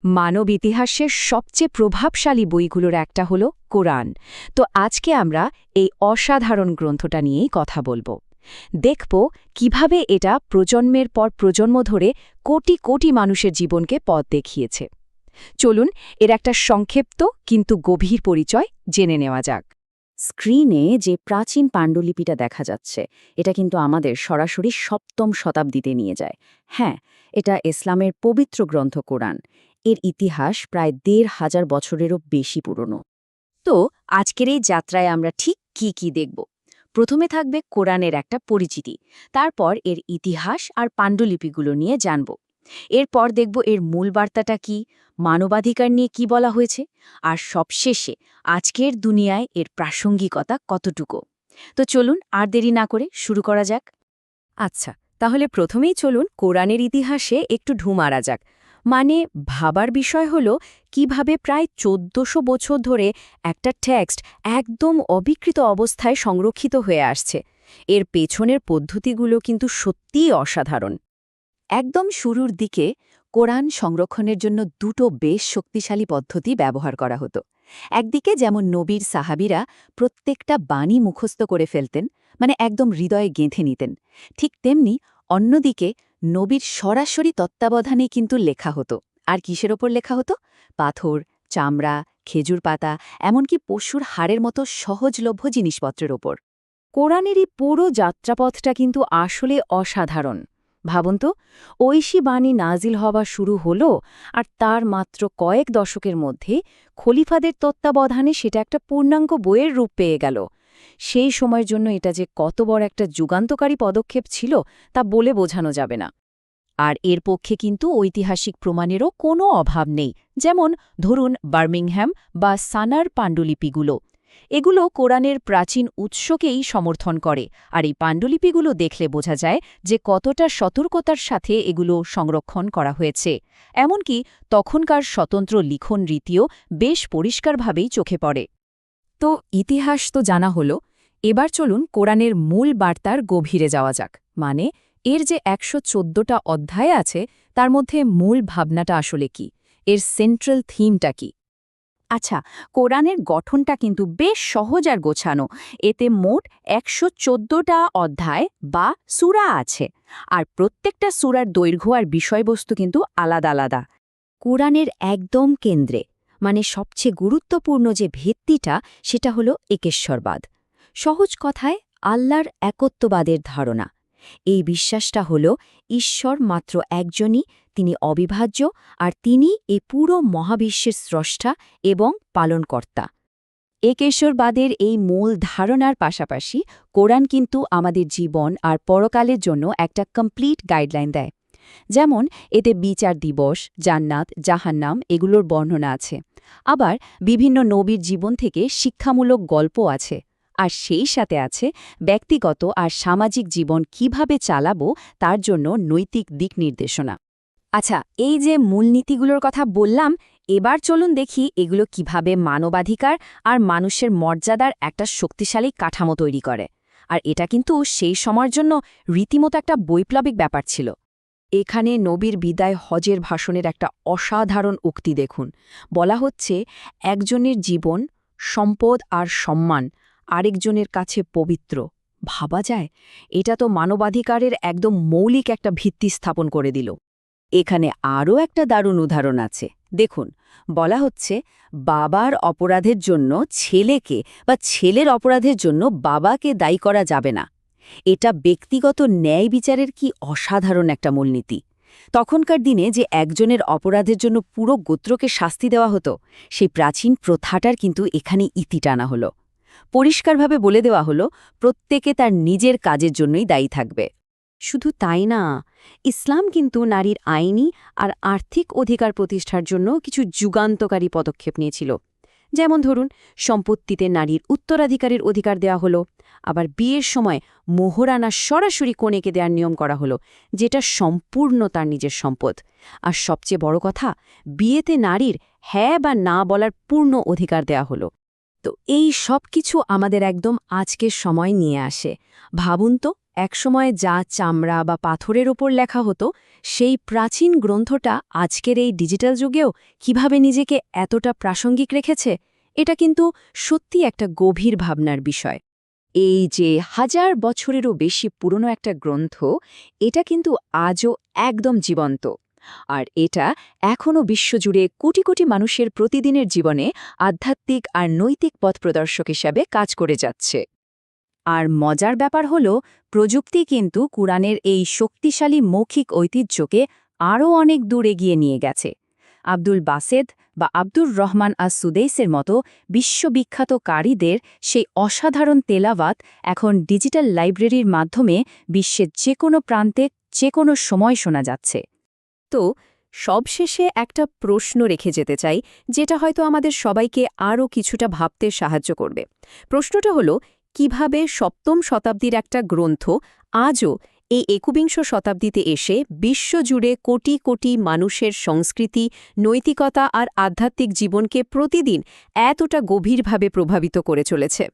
মানব ইতিহাসের সবচেয়ে প্রভাবশালী বইগুলোর একটা হল কোরআন। তো আজকে আমরা এই অসাধারণ গ্রন্থটা নিয়েই কথা বলবো। দেখব কিভাবে এটা প্রজন্মের পর প্রজন্ম ধরে কোটি কোটি মানুষের জীবনকে পথ দেখিয়েছে। চলুন এর একটা সংক্ষিপ্ত কিন্তু গভীর পরিচয় জেনে নেওয়া যাক। স্ক্রিনে যে প্রাচীন পাণ্ডুলিপিটা দেখা যাচ্ছে এটা কিন্তু আমাদের সরাসরি ৭ম শতাব্দীতে নিয়ে যায়। হ্যাঁ, এটা ইসলামের পবিত্র গ্রন্থ কোরআন। এর ইতিহাস প্রায় ১৫০০ বছরেরও বেশি পুরনো। তো আজকের এই যাত্রায় আমরা ঠিক কি দেখব। প্রথমে থাকবে কোরআনের একটা পরিচিতি, তারপর এর ইতিহাস আর পাণ্ডুলিপিগুলো নিয়ে জানব। এরপর দেখব এর মূল বার্তাটা কি, মানবাধিকার নিয়ে কি বলা হয়েছে, আর সবশেষে আজকের দুনিয়ায় এর প্রাসঙ্গিকতা কতটুকু। তো চলুন আর দেরি না করে শুরু করা যাক। আচ্ছা, তাহলে প্রথমেই চলুন কোরআনের ইতিহাসে একটু ঢু মারা যাক। মানে ভাবার বিষয় হল কিভাবে প্রায় ১৪০০ বছর ধরে একটা টেক্সট একদম অবিকৃত অবস্থায় সংরক্ষিত হয়ে আসছে। এর পেছনের পদ্ধতিগুলো কিন্তু সত্যিই অসাধারণ। একদম শুরুর দিকে কোরআন সংরক্ষণের জন্য দুটো বেশ শক্তিশালী পদ্ধতি ব্যবহার করা হতো। একদিকে যেমন নবীর সাহাবীরা প্রত্যেকটা বাণী মুখস্থ করে ফেলতেন, মানে একদম হৃদয়ে গেঁথে নিতেন। ঠিক তেমনি অন্যদিকে নবীর সরাসরি তত্ত্বাবধানে কিন্তু লেখা হতো। আর কিসের ওপর লেখা হতো? পাথর, চামড়া, খেজুর পাতা, এমনকি পশুর হাড়ের মতো সহজলভ্য জিনিসপত্রের ওপর। কোরআনের এই পুরো যাত্রাপথটা কিন্তু আসলে অসাধারণ। ভাবুন তো, ঐশী বাণী নাজিল হওয়া শুরু হলো, আর তার মাত্র কয়েক দশকের মধ্যে খলিফাদের তত্ত্বাবধানে সেটা একটা পূর্ণাঙ্গ বইয়ের রূপ পেয়ে গেল। সেই সময়ের জন্য এটা যে কত বড় একটা যুগান্তকারী পদক্ষেপ ছিল তা বলে বোঝানো যাবে না। আর এর পক্ষে কিন্তু ঐতিহাসিক প্রমাণেরও কোনো অভাব নেই। যেমন ধরুন বার্মিংহ্যাম বা সানার পাণ্ডুলিপিগুলো। এগুলো কোরআনের প্রাচীন উৎসকেই সমর্থন করে, আর এই পাণ্ডুলিপিগুলো দেখলে বোঝা যায় যে কতটা সতর্কতার সাথে এগুলো সংরক্ষণ করা হয়েছে। এমনকি তখনকার স্বতন্ত্র লিখন রীতিও বেশ পরিষ্কারভাবেই চোখে পড়ে। তো ইতিহাস তো জানা হলো, এবার চলুন কোরআনের মূল বার্তার গভীরে যাওয়া যাক। মানে এর যে ১১৪টা অধ্যায় আছে তার মধ্যে মূল ভাবনাটা আসলে কি, এর সেন্ট্রাল থিমটা কি। আচ্ছা, কোরআনের গঠনটা কিন্তু বেশ সহজ আর গোছানো। এতে মোট ১১৪টা অধ্যায় বা সূরা আছে, আর প্রত্যেকটা সূরার দৈর্ঘ্য আর বিষয়বস্তু কিন্তু আলাদা আলাদা। কোরআনের একদম কেন্দ্রে, মানে সবচেয়ে গুরুত্বপূর্ণ যে ভিত্তিটা, সেটা হলো একেশ্বরবাদ। সহজ কথায় আল্লাহর একত্ববাদের ধারণা। এই বিশ্বাসটা হল ঈশ্বর মাত্র একজনই, তিনি অবিভাজ্য, আর তিনি এই পুরো মহাবিশ্বের স্রষ্টা এবং পালনকর্তা। একেশ্বরবাদের এই মূল ধারণার পাশাপাশি কোরআন কিন্তু আমাদের জীবন আর পরকালের জন্য একটা কমপ্লিট গাইডলাইন দেয়। যেমন এতে বিচার দিবস, জান্নাত, জাহান্নাম এগুলোর বর্ণনা আছে। আবার বিভিন্ন নবীর জীবন থেকে শিক্ষামূলক গল্প আছে। আর সেই সাথে আছে ব্যক্তিগত আর সামাজিক জীবন কিভাবে চালাবো তার জন্য নৈতিক দিক নির্দেশনা। আচ্ছা, এই যে মূলনীতিগুলোর কথা বললাম, এবার চলুন দেখি এগুলো কিভাবে মানবাধিকার আর মানুষের মর্যাদার একটা শক্তিশালী কাঠামো তৈরি করে। আর এটা কিন্তু সেই সময়ের জন্য রীতিমতো একটা বৈপ্লবিক ব্যাপার ছিল। এখানে নবীর বিদায় হজের ভাষণের একটা অসাধারণ উক্তি দেখুন। বলা হচ্ছে, একজনের জীবন, সম্পদ আর সম্মান আরেকজনের কাছে পবিত্র। ভাবা যায়, এটা তো মানবাধিকারের একদম মৌলিক একটা ভিত্তি স্থাপন করে দিল। এখানে আরও একটা দারুণ উদাহরণ আছে। দেখুন, বলা হচ্ছে বাবার অপরাধের জন্য ছেলেকে বা ছেলের অপরাধের জন্য বাবাকে দায়ী করা যাবে না। এটা ব্যক্তিগত ন্যায় বিচারের কি অসাধারণ একটা মূলনীতি। তখনকার দিনে যে একজনের অপরাধের জন্য পুরো গোত্রকে শাস্তি দেওয়া হতো, সেই প্রাচীন প্রথাটার কিন্তু এখানে ইতি টানা হলো। পরিষ্কারভাবে বলে দেওয়া হলো, প্রত্যেকে তার নিজের কাজের জন্যই দায়ী থাকবে। শুধু তাই না, ইসলাম কিন্তু নারীর আইনি আর আর্থিক অধিকার প্রতিষ্ঠার জন্য কিছু যুগান্তকারী পদক্ষেপ নিয়েছিল। যেমন ধরুন, সম্পত্তিতে নারীর উত্তরাধিকারের অধিকার দেওয়া হলো। আবার বিয়ের সময় মোহরানা সরাসরি কনেকে দেওয়ার নিয়ম করা হলো, যেটা সম্পূর্ণ তার নিজের সম্পদ। আর সবচেয়ে বড় কথা, বিয়েতে নারীর হ্যাঁ বা না বলার পূর্ণ অধিকার দেওয়া হলো। তো এই সব কিছু আমাদের একদম আজকের সময় নিয়ে আসে। ভাবুন তো, একসময় যা চামড়া বা পাথরের ওপর লেখা হতো সেই প্রাচীন গ্রন্থটা আজকের এই ডিজিটাল যুগেও কিভাবে নিজেকে এতটা প্রাসঙ্গিক রেখেছে এটা কিন্তু সত্যি একটা গভীর ভাবনার বিষয়। এই যে হাজার বছরেরও বেশি পুরনো একটা গ্রন্থ, এটা কিন্তু আজও একদম জীবন্ত। আর এটা এখনও বিশ্বজুড়ে কোটি কোটি মানুষের প্রতিদিনের জীবনে আধ্যাত্মিক আর নৈতিক পথপ্রদর্শক হিসাবে কাজ করে যাচ্ছে। আর মজার ব্যাপার হল, প্রযুক্তি কিন্তু কুরআনের এই শক্তিশালী মৌখিক ঐতিহ্যকে আরও অনেক দূর এগিয়ে নিয়ে গেছে। আব্দুল বাসেদ বা আব্দুর রহমান সুদেইসের মতো বিশ্ববিখ্যাত কারিদের সেই অসাধারণ তেলাওয়াত এখন ডিজিটাল লাইব্রেরির মাধ্যমে বিশ্বের যে কোনো প্রান্তে যে কোনো সময় শোনা যাচ্ছে। তো সবশেষে একটা প্রশ্ন রেখে যেতে চাই, যেটা হয়তো আমাদের সবাইকে আরও কিছুটা ভাবতে সাহায্য করবে। প্রশ্নটা হলো, কিভাবে সপ্তম শতাব্দীর একটা গ্রন্থ আজও এই একবিংশ শতাব্দীতে এসে বিশ্বজুড়ে কোটি কোটি মানুষের সংস্কৃতি, নৈতিকতা আর আধ্যাত্মিক জীবনকে প্রতিদিন এতটা গভীরভাবে প্রভাবিত করে চলেছে?